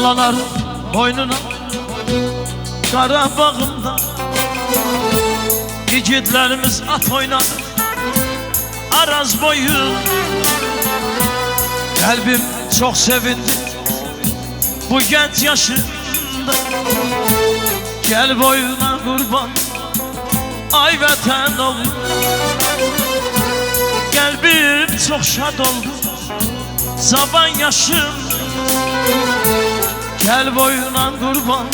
Dağlaların boynuna Qarabağımda yiğitlerimiz at oynadı Araz boyu. Kalbim çok sevindi bu genç yaşında. Gel boyuna kurban ay vətən oğlu. Kalbim çok şad oldu zaman yaşım. Gel boyuna kurban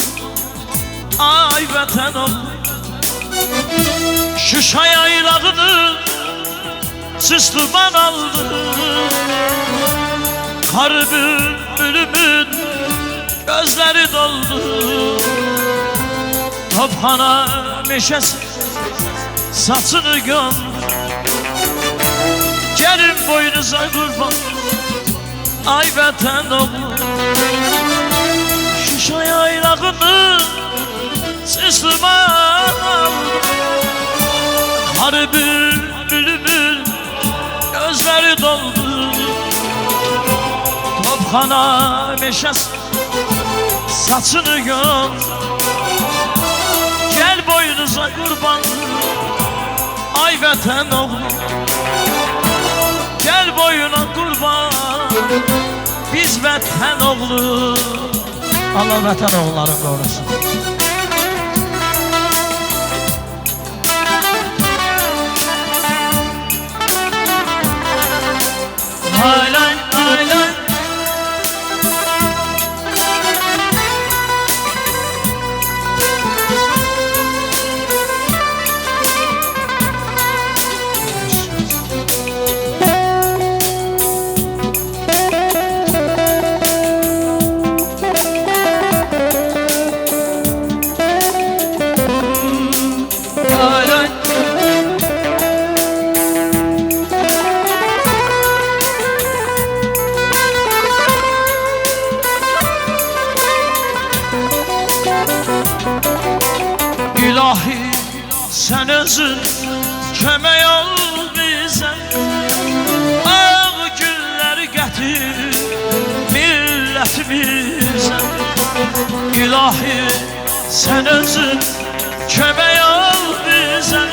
ay vətən oğlu. Şuşa yaylağını süslüman aldı. Karı bülbülümün gözleri doldu. Tophana meşesi saçını gömdü. Gelin boynuza kurban ay vətən oğlu. Şuşa yaylağını süslüman aldı. Karı bülbülümün gözleri doldu. Tophana meşesi saçını gömdü. Gel boynuza kurban ay vətən oğlu. Gel boyuna kurban biz vətən oğlu. Allah vətən oğulların qorusun. Haylay haylay İlahi sen özün kömək ol bizə. Ağ günləri gətir millətimizə. İlahi sen özün kömək ol bizə.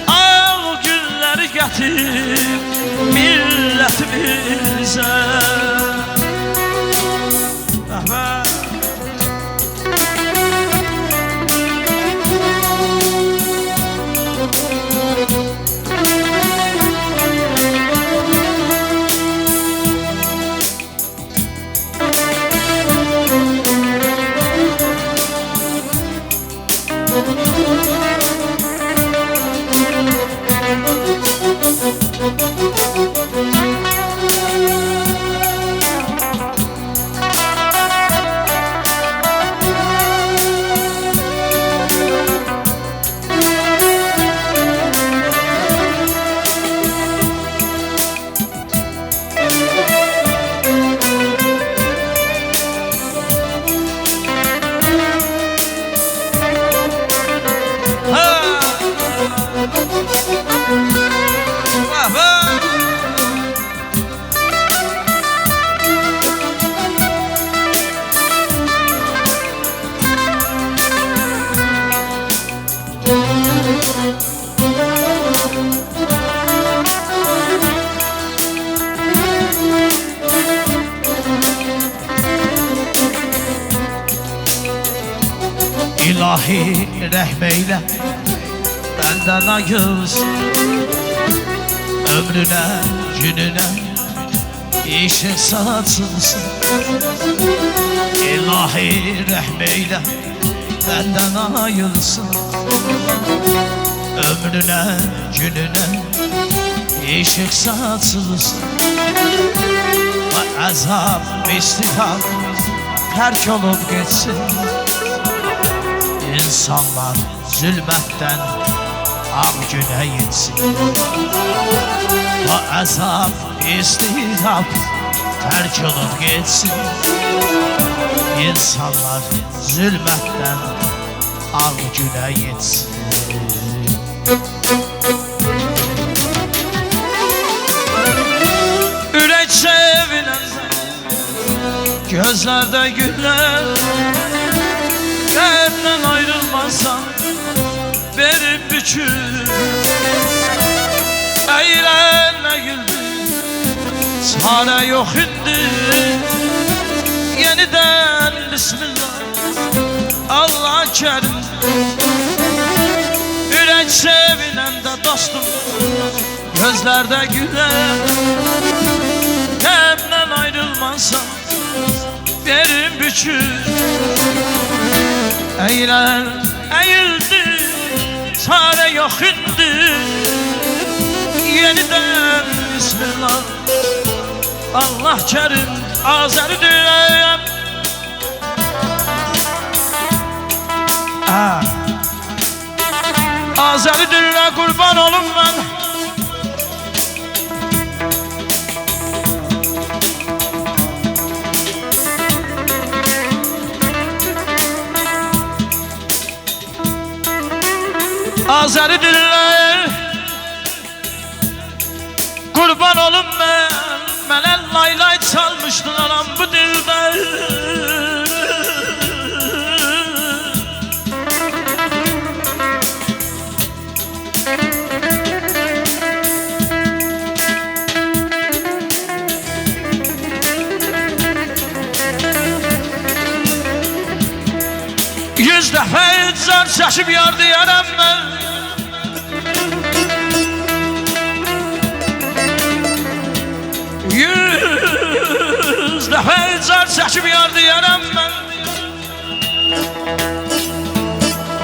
Ağ günləri gətir millətimizə. Rəhmət İlahi rəhmeyle benden ayırsın. Ömrüne gününe işin saçılsın. İlahi rəhmeyle benden ayırsın. Ömrüne gününe işin saçılsın. Azap istiham terk olup geçsin. İnsanlar zulmetten ağ güne yetsin. O azap istihap terk olup geçsin. İnsanlar zulmetten ağ güne yetsin. Ürək sevinəndə gözlerde güller. Benden ayrılmazsan benim bütün eğlenme güldür, çare yok indi. Yeniden Bismillah, Allah kerim. Yürek sevinende dostum, gözlerde güler. Benden ayrılmazsan benim bütün eğlen eğildi, çare yok indi. Yeniden Bismillah, Allah kerim. Azeri'dir. Azeri'dir, kurban olum ben. Azeri'dirler, kurban olum ben. Mənə laylay çalmışdılar am bu dildə. Yüz dəfə car çəkib yardı yaram mən. Yüz dəfə car çəkib yardı yaram mən.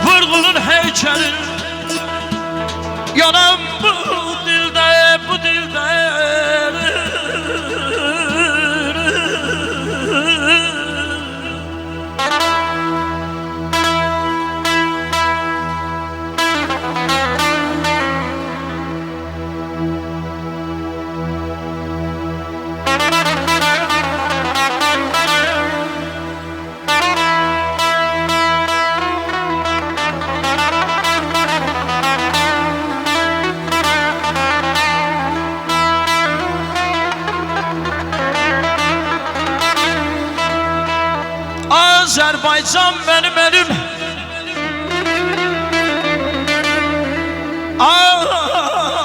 Vurğunun heykəli yanam bu dildə, bu dildə. Azerbaycan benim elim,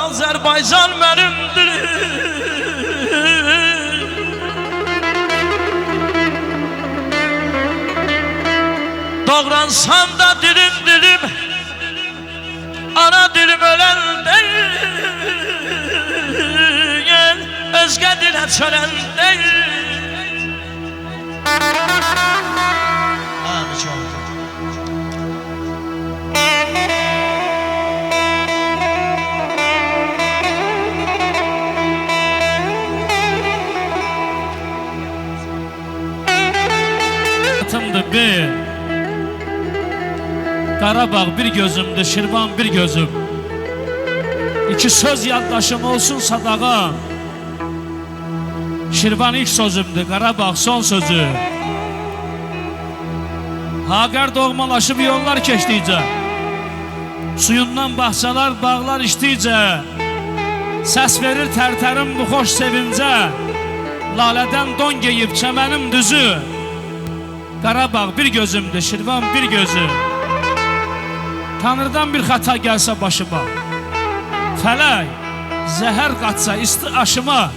Azerbaycan benimdir. Doğransam da dilim dilim, ana dilim ölen değil, özge dile çölen değil. Bir Qarabağ bir gözümdür, Şirvan bir gözüm. İki söz yaddaşım olsun sadağa. Şirvan ilk sözümdür, Qarabağ son sözü. Haqər doğmalaşıb yollar keçdikcə, suyundan bağçalar, bağlar içdikcə, səs verir tərtərim bu xoş sevincə. Lalədən don geyib çəmənim düzü. Qarabağ bir gözümdür, Şirvan bir gözü. Tanrıdan bir xata gəlsə başıma, fələk, zəhər qatsa isti aşıma,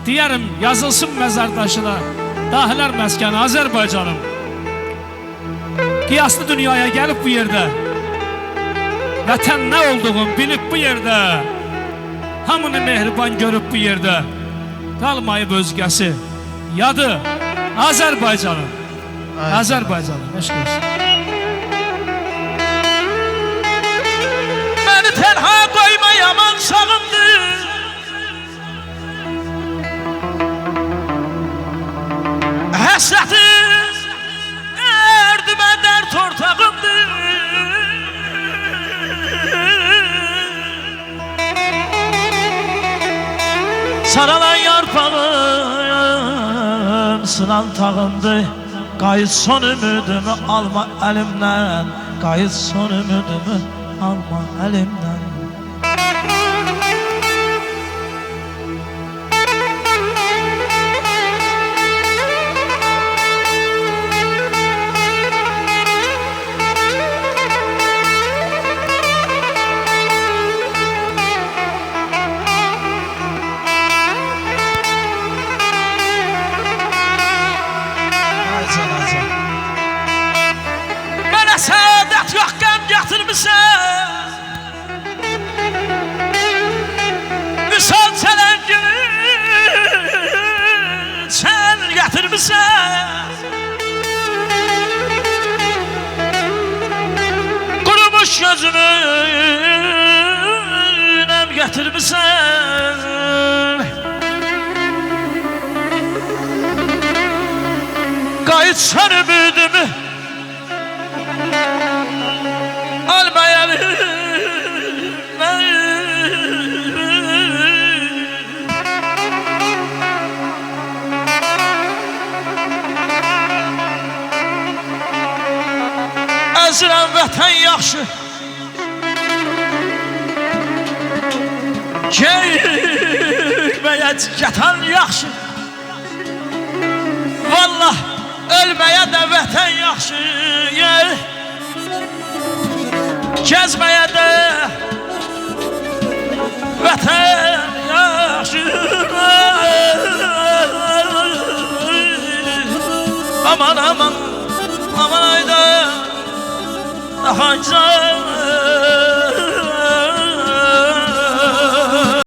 deyərim yazılsın məzardaşına, dahilər məskəni Azərbaycanım. Qiyaslı dünyaya gəlib bu yerdə, vətən nə olduğunu bilib bu yerdə, hamını mehriban görüb bu yerdə, qalmayıb özgəsi, yadı Azərbaycanım. Azərbaycanım, eşq olsun. Məni tənha qoyma yaman sağımdır. Həsrətim ərdimə dərd ortağımdır. Saralan yarpağım sınan tağımdır. Qayıt son ümidimi alma əlimdən, qayıt son ümidimi alma əlimdən. özünü getirmişsen Qayıtsan ümidimi almayalım Əzilən vətən yaxşı Geyməyə yatan yaxşı Vallah ölməyə də vətən yaxşı Gəzməyə də vətən yaxşı Aman aman aman ayda Daha güzel